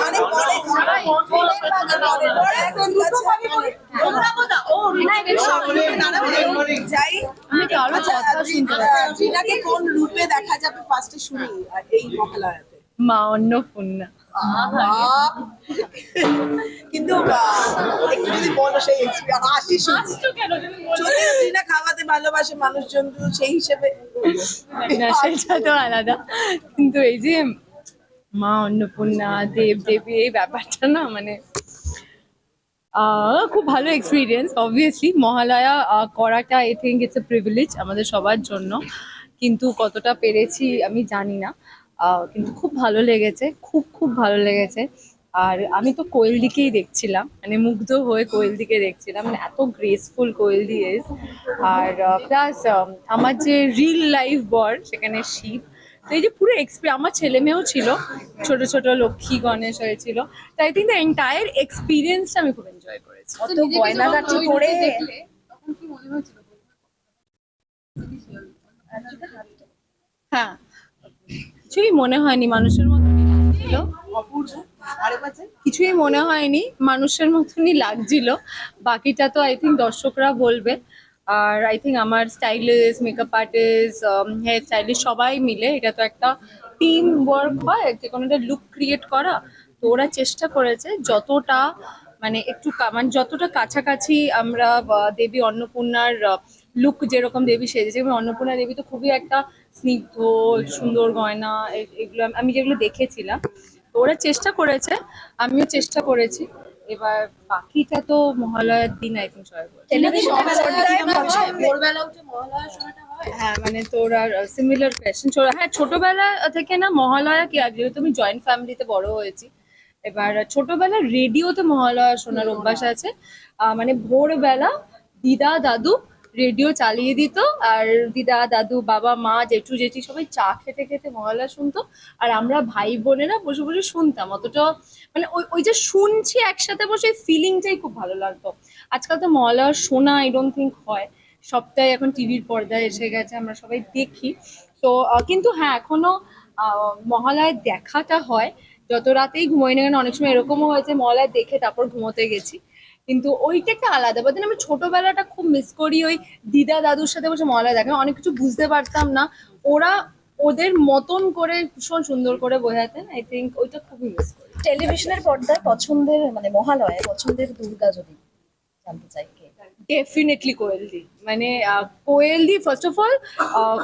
মানে পরে যাই আমি তো আরো কথা শুনতে পাচ্ছি। জিনাকে কোন রূপে দেখা যাবে ফার্স্টে শুনি এই মহালয়াতে? মা অন্নপূর্ণা। কিন্তু একটু যদি বলো সেই হাসি যদিও জিনা খাওয়াতে ভালোবাসে মানুষজন, তো সেই হিসেবে না সেটা তো আলাদা, কিন্তু এই যে মা অন্নপূর্ণা দেব দেবী এই ব্যাপারটা না মানে খুব ভালো এক্সপিরিয়েন্স। অবভিয়াসলি মহালয়া করাটা I think it's a privilege আমাদের সবার জন্য, কিন্তু কতটা পেরেছি আমি জানি না। কিন্তু খুব ভালো লেগেছে, খুব খুব ভালো লেগেছে। আর আমি তো কোয়েলদিকেই দেখছিলাম, মানে মুগ্ধ হয়ে কোয়েলদিকে দেখছিলাম, মানে এত গ্রেসফুল কোয়েলদি ইজ। আর প্লাস আমার যে রিল লাইফ বর সেখানে শিব, তো এই যে পুরো আমার ছেলে মেয়েও ছিল, ছোট ছোট লক্ষ্মী গণেশ হয়েছিল। তো আই থিঙ্ক দ্য এন্টায়ার এক্সপিরিয়েন্সটা আমি খুব এনজয় করেছি। অত গয়নাগাটি করে হ্যাঁ, কিছুই মনে হয়নি, মানুষের মতনই লাগছিল। কিছুই মনে হয়নি, মানুষের মতনই লাগছিল। বাকিটা তো আই থিঙ্ক দর্শকরা বলবে। আর আই থিঙ্ক আমার stylist, makeup artist, hair stylist সবাই মিলে, এটা তো একটা টিম ওয়ার্ক হয় যে কোনো একটা লুক ক্রিয়েট করা। তো ওরা চেষ্টা করেছে যতটা মানে একটু মানে যতটা কাছাকাছি আমরা দেবী অন্নপূর্ণার লুক যেরকম দেবী সেজেছে, এবং অন্নপূর্ণা দেবী তো খুবই একটা স্নিগ্ধ সুন্দর গয়না, এগুলো আমি যেগুলো দেখেছিলাম, তো ওরা চেষ্টা করেছে, আমিও চেষ্টা করেছি। এবার বাকিটা তো মহালয়ার দিন আই থিঙ্ক সবাই বলছে। হ্যাঁ মানে তোর আর সিমিলার কোয়েশ্চেন। হ্যাঁ, ছোটবেলা থেকে না মহালয়া কি, যেহেতু আমি জয়েন্ট ফ্যামিলিতে বড় হয়েছি, এবার ছোটবেলা রেডিওতে মহালয়া শোনার অভ্যাস আছে। মানে ভোরবেলা দিদা দাদু রেডিও চালিয়ে দিত, আর দিদা দাদু বাবা মা জেঠু জেঠি সবাই চা খেতে খেতে মহালয়া শুনতো, আর আমরা ভাই বোনেরা বসে বসে শুনতাম। অতটা মানে ওই ওই যে শুনছি একসাথে বসে, ফিলিংটাই খুব ভালো লাগতো। আজকাল তো মহালয়া শোনা আই ডোন্ট থিঙ্ক হয়, সবটাই এখন টিভির পর্দায় এসে গেছে, আমরা সবাই দেখি। তো কিন্তু হ্যাঁ, এখনো মহালয়ার দেখাটা হয়। যত রাতেই ঘুমোই না কেন, অনেক সময় এরকমও হয়েছে মহালয়া দেখে তারপর ঘুমোতে গেছি, কিন্তু ওইটা একটা আলাদা। বাট আমি ছোটবেলাটা খুব মিস করি, ওই দিদা দাদুর সাথে বসে মহালয়া দেখা। অনেক কিছু বুঝতে পারতাম না, ওরা ওদের মতন করে ভীষণ সুন্দর করে বোঝাতেন। আই থিঙ্ক ওইটা খুবই মিস করি। টেলিভিশনের পর্দায় পছন্দের মানে মহালয়ায় পছন্দের দুর্গা যদি জানতে চাই কে? ডেফিনেটলি কোয়েলদি। মানে কোয়েলদি, ফার্স্ট অফ অল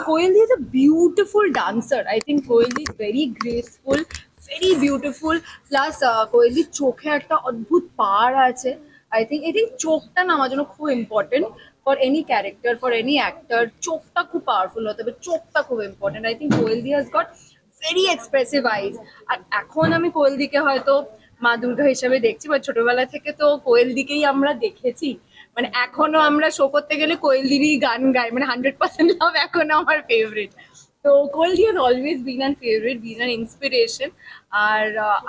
কোয়েলদি is a beautiful dancer. I think কোয়েলদি is very graceful, very beautiful. Plus কোয়েলদির চোখে একটা অদ্ভুত পাওয়ার আছে। আই থিঙ্ক চোখটা না আমার জন্য খুব important for any character, for any actor. চোখটা খুব পাওয়ারফুল হতে হবে, চোখটা খুব ইম্পর্টেন্ট। আই থিঙ্ক কোয়েলদি has got very expressive eyes. আর এখন আমি কোয়েলদিকে হয়তো মা দুর্গা হিসেবে দেখছি, বা ছোটবেলা থেকে তো কোয়েলদিকেই আমরা দেখেছি। মানে এখনো আমরা শো করতে গেলে কোয়েলদিরই গান গাই, মানে 100% লাভ এখনো আমার ফেভারিট। তো কোয়েলদি has always been an favourite, been an inspiration. আর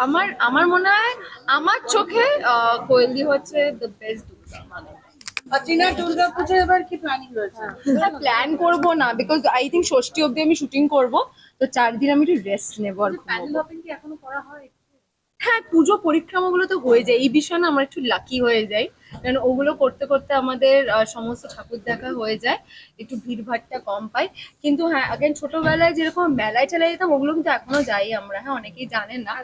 আমার আমার মনে হয় আমার চোখে কোয়েলদি হচ্ছে দ্য বেস্ট দুর্গা। মানে দুর্গাপুজো এবার কি প্ল্যানিং রয়েছে? প্ল্যান করবো না, বিকজ আই থিঙ্ক ষষ্ঠী অব্দি আমি শুটিং করবো, তো 4 দিন আমি একটু রেস্ট নেবো আর ঘুমাবো। এখনো করা হয়? হ্যাঁ, পুজো পরিক্রমাগুলো তো হয়ে যায়, এই বিষয়ে না আমরা একটু লাকি হয়ে যাই, কারণ ওগুলো করতে করতে আমাদের সমস্ত ঠাকুর দেখা হয়ে যায়, একটু ভিড়ভাড়টা কম পাই। কিন্তু হ্যাঁ, আগের ছোটবেলায় যেরকম মেলায় টেলায় যেতাম, ওগুলো কিন্তু এখনো যাই আমরা। হ্যাঁ, অনেকেই জানেন না,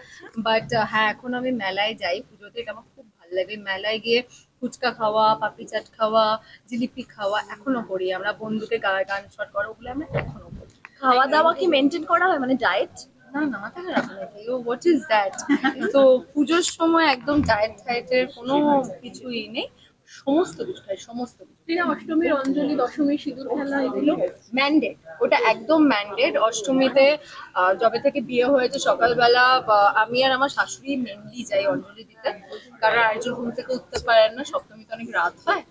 বাট হ্যাঁ এখন আমি মেলায় যাই পুজোতে। এটা আমার খুব ভালো লাগে, মেলায় গিয়ে ফুচকা খাওয়া, পাপড়ি চাট খাওয়া, জিলিপি খাওয়া এখনো করি আমরা। বন্ধুকে গান শট করা, ওগুলো আমরা এখনো করি। খাওয়া দাওয়া কি মেনটেন করা হয়, মানে ডায়েট? না না, মাথা খারাপ নাকি? ও হোয়াট ইজ দ্যাট? তো পুজোর সময় একদম ডায়েট টায়েটের কোনো কিছুই নেই, সমস্ত কিছু খাই, সমস্ত কিছু। অষ্টমীর অঞ্জলি, দশমীর সিঁদুর খেলা, এগুলো ম্যান্ডেট, ওটা একদম ম্যান্ডেট। অষ্টমীতে যবে থেকে বিয়ে হয়েছে সকালবেলা আমি আর আমার শাশুড়ি মেনলি যাই অঞ্জলি দিতে, কারণ আরেকজন ঘুম থেকে উঠতে পারেন না, সপ্তমীতে অনেক রাত হয়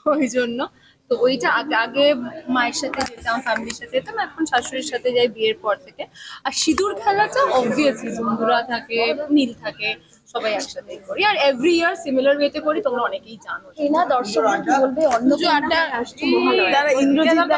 ওই জন্য। তো ওইটা আগে আগে মায়ের সাথে যেতাম, ফ্যামিলির সাথে যেতাম, এখন শাশুড়ির সাথে যাই বিয়ের পর থেকে। আর সিঁদুর খেলাটা অবভিয়াসলি বন্ধুরা থাকে, নীল থাকে, সবাই একসাথে করি। আর এভরি ইয়ার সিমিলার ওয়েতে করি, তোমরা অনেকেই জানো। এনা দর্শকরা কি বলবে? অন্য যারা ইন্দ্রজিৎ